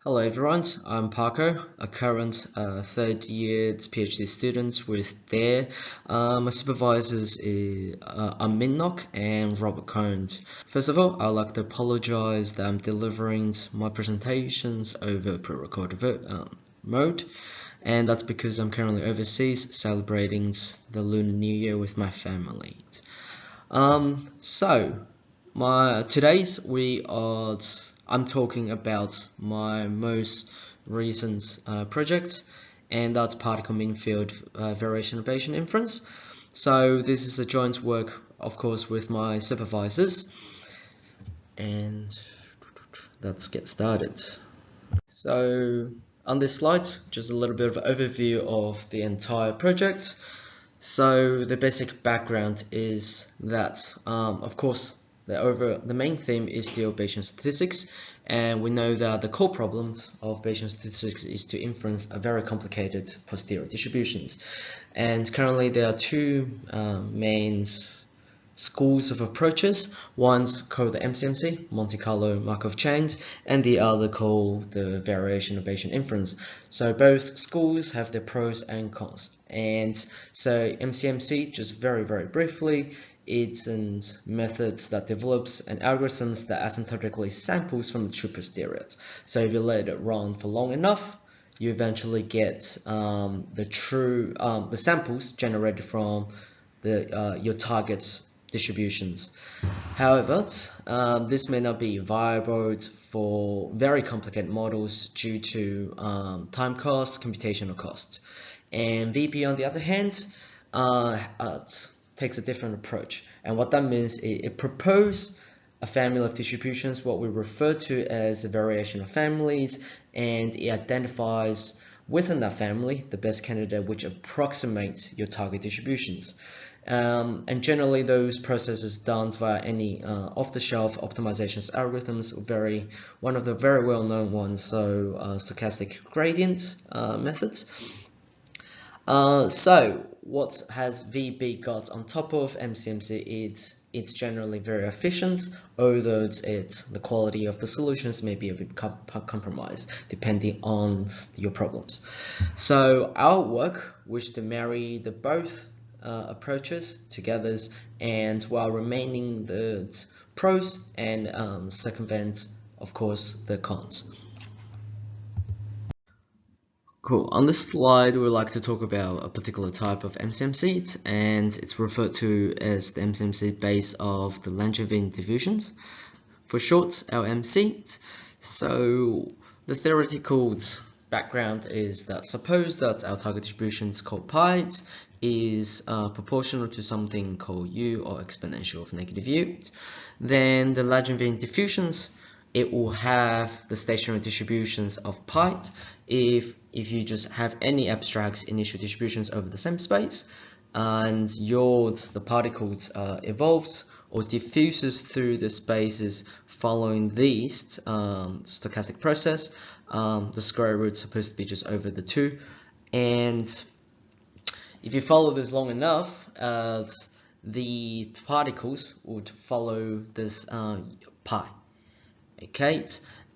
Hello everyone, I'm Paco, a current third year PhD student with there. My supervisors are Minnock and Robert Cohn. First of all, I'd like to apologize that I'm delivering my presentations over pre-recorded mode, and that's because I'm currently overseas celebrating the Lunar New Year with my family. I'm talking about my most recent project, and that's particle mean field variation Bayesian inference. So this is a joint work, of course, with my supervisors, and let's get started. So on this slide, just a little bit of an overview of the entire project. So the basic background is that, of course, the main theme is still Bayesian statistics, and we know that the core problems of Bayesian statistics is to inference a very complicated posterior distributions. And currently there are two main schools of approaches. One's called the MCMC, Monte Carlo Markov chains, and the other called the Variational Bayesian inference. So both schools have their pros and cons. And so MCMC, just very briefly, it's a method that develops an algorithms that asymptotically samples from the true posteriors. So if you let it run for long enough, you eventually get the samples generated from your target's distributions. However, this may not be viable for very complicated models due to time costs, computational costs. And VB, on the other hand, takes a different approach. And what that means is it proposes a family of distributions, what we refer to as the variational families, and it identifies within that family the best candidate which approximates your target distributions. And generally those processes done via any off-the-shelf optimizations algorithms. One of the very well-known ones, so stochastic gradient methods. So what has VB got on top of MCMC? It's generally very efficient, although the quality of the solutions may be a bit compromised depending on your problems. So our work wished to marry the both approaches together, and while remaining the pros and circumvent, of course, the cons. Cool. On this slide, we would like to talk about a particular type of MCMC, and it's referred to as the MCMC base of the Langevin diffusions, for short, LMC. So the theoretical background is that suppose that our target distribution is called pi is proportional to something called u, or exponential of negative u. Then the Langevin diffusions, it will have the stationary distributions of pi if you just have any abstract initial distributions over the same space, and the particles evolves or diffuses through the spaces following this stochastic process. The square root is supposed to be just over the 2, and if you follow this long enough, the particles would follow this pi. Okay,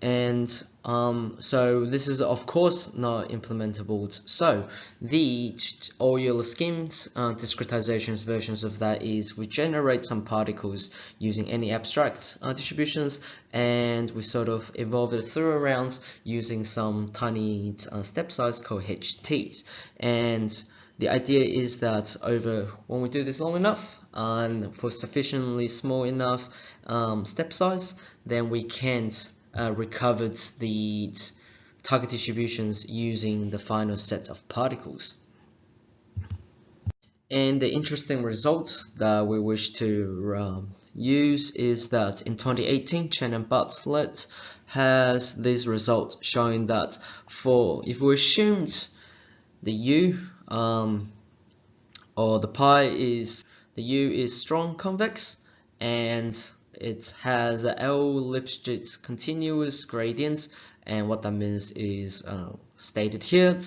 and so this is of course not implementable. So the Euler schemes discretizations versions of that is we generate some particles using any abstract distributions, and we sort of evolve it through around using some tiny step size called HTs. And the idea is that when we do this long enough and for sufficiently small enough step size, then we can recover the target distributions using the final set of particles. And the interesting result that we wish to use is that in 2018, Chen and Bartlett has this result showing that if we assumed the U or the pi the U is strong convex, and it has L-Lipschitz continuous gradients, and what that means is stated here.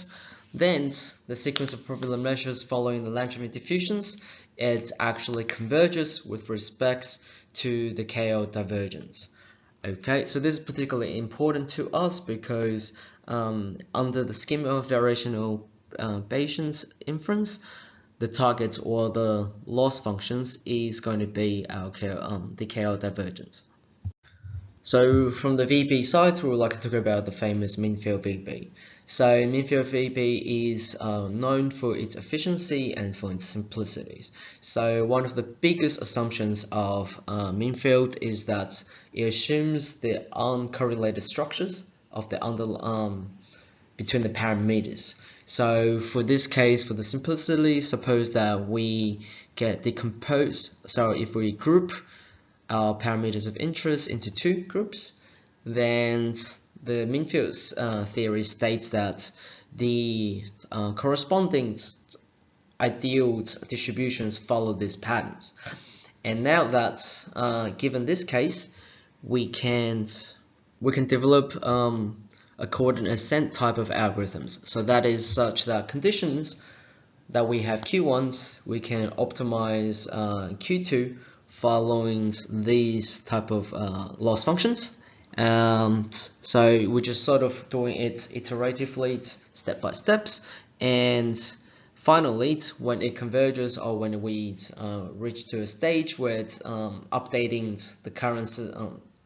Then the sequence of probability measures following the Langevin diffusions, it actually converges with respect to the KL divergence. Okay, so this is particularly important to us because under the scheme of variational Bayesian inference, the target or the loss functions is going to be our the KL divergence. So from the VB side, we would like to talk about the famous mean field VB. So mean field VB is known for its efficiency and for its simplicities. So one of the biggest assumptions of mean field is that it assumes the uncorrelated structures of the between the parameters. So for this case, for the simplicity, suppose that we get decomposed. So if we group our parameters of interest into two groups, then the mean field theory states that the corresponding ideal distributions follow these patterns. And now that given this case, we can develop a coordinate ascent type of algorithms. So that is such that conditions that we have Q1s, we can optimize Q2 following these type of loss functions. So we're just sort of doing it iteratively, step by steps, and finally when it converges or when we reach to a stage where it's, updating the current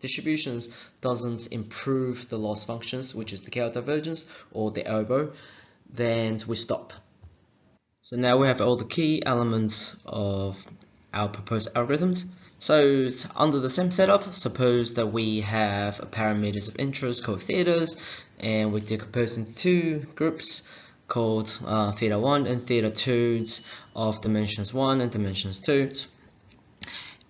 distributions doesn't improve the loss functions, which is the KL divergence or the elbow, then we stop. So now we have all the key elements of our proposed algorithms. So under the same setup, suppose that we have a parameters of interest called thetas, and we decompose into two groups called theta 1 and theta 2 of dimensions 1 and dimensions 2.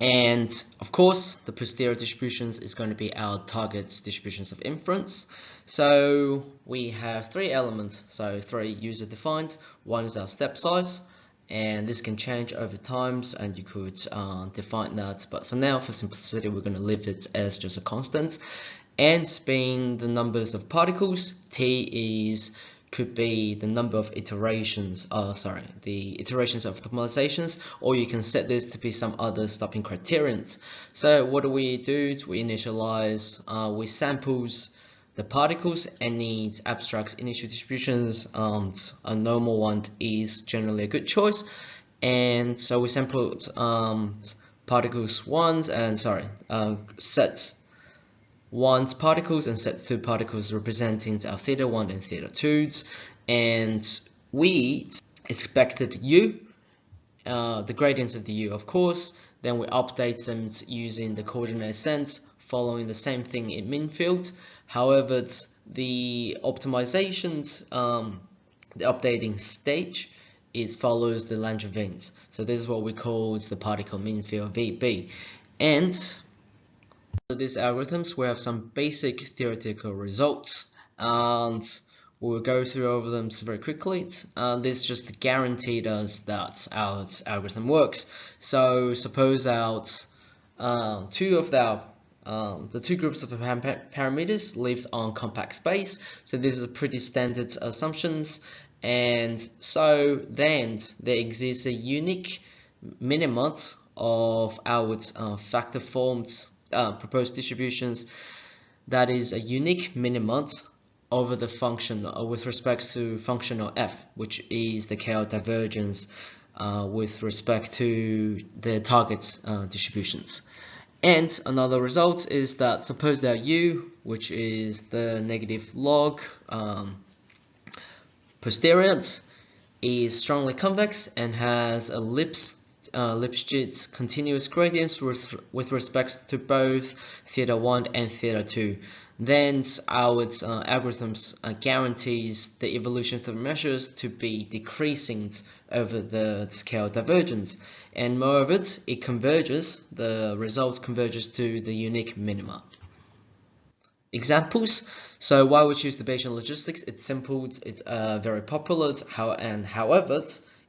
And of course, the posterior distributions is going to be our target distributions of inference. So we have three elements, so three user defined. One is our step size, and this can change over times, and you could define that. But for now, for simplicity, we're going to leave it as just a constant. And being the numbers of particles, T could be the number of iterations, the iterations of optimizations, or you can set this to be some other stopping criterion. So what do? We initialize, we samples the particles, any abstract initial distributions, a normal one is generally a good choice. And so we sampled particles ones and sets one's particles and set 2 particles representing our theta 1 and theta 2, and we expected u, the gradients of the u, of course. Then we update them using the coordinate ascent, following the same thing in mean field. However, the optimizations, the updating stage follows the Langevin. So this is what we call the particle mean field VB. And for these algorithms, we have some basic theoretical results, and we'll go through over them very quickly. This just guaranteed us that our algorithm works. So suppose the two groups of parameters lives on compact space. So this is a pretty standard assumptions, and so then there exists a unique minimum of our factor formed proposed distributions. That is a unique minimum over the function with respect to functional f, which is the KL divergence with respect to the target distributions. And another result is that suppose that u, which is the negative log posterior, is strongly convex and has Lipschitz continuous gradients with respect to both theta 1 and theta 2. Then our algorithms guarantees the evolution of the measures to be decreasing over the scale divergence, and moreover it converges, the results converges to the unique minima. Examples. So why we choose the Bayesian logistics, it's simple, it's very popular, however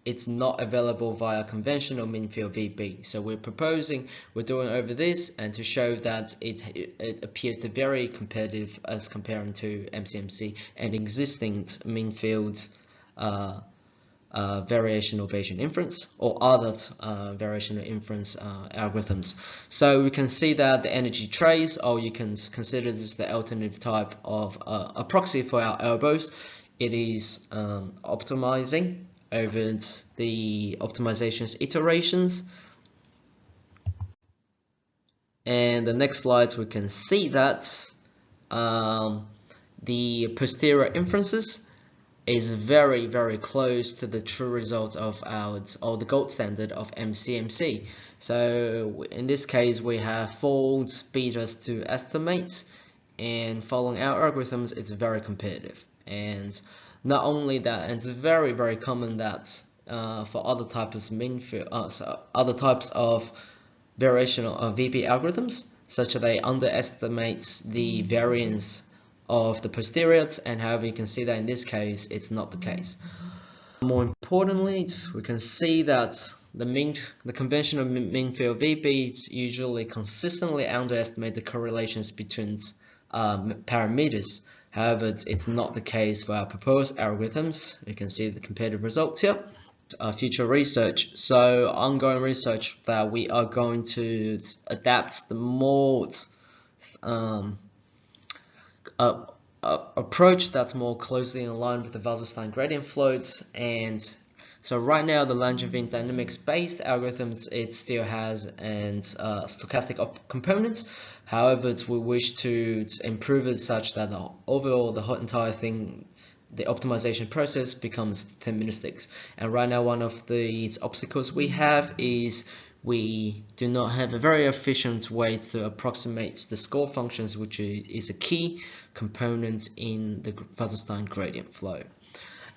it's not available via conventional mean field VB. So we're doing over this, and to show that it appears to be very competitive as comparing to MCMC and existing mean field variational Bayesian inference or other variational inference algorithms. So we can see that the energy trace, or you can consider this the alternative type of a proxy for our elbows. It is optimizing over the optimization's iterations. And the next slides we can see that the posterior inferences is very, very close to the true result of or the gold standard of MCMC. So in this case we have folds, betas to estimate, and following our algorithms it's very competitive. And not only that, it's very, very common that for other types of variational VB algorithms, such that they underestimate the variance of the posterior, and however you can see that in this case it's not the case. More importantly, we can see that the conventional mean field VBs usually consistently underestimate the correlations between parameters. However, it's not the case for our proposed algorithms. You can see the comparative results here. Future research. So ongoing research that we are going to adapt the more approach that's more closely in line with the Wasserstein gradient floats. And so right now the Langevin dynamics based algorithms, it still has stochastic components. However, we wish to improve it such that overall the whole entire thing, the optimization process, becomes deterministic. And right now one of the obstacles we have is we do not have a very efficient way to approximate the score functions, which is a key component in the Wasserstein gradient flow.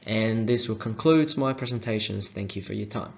And this will conclude my presentations. Thank you for your time.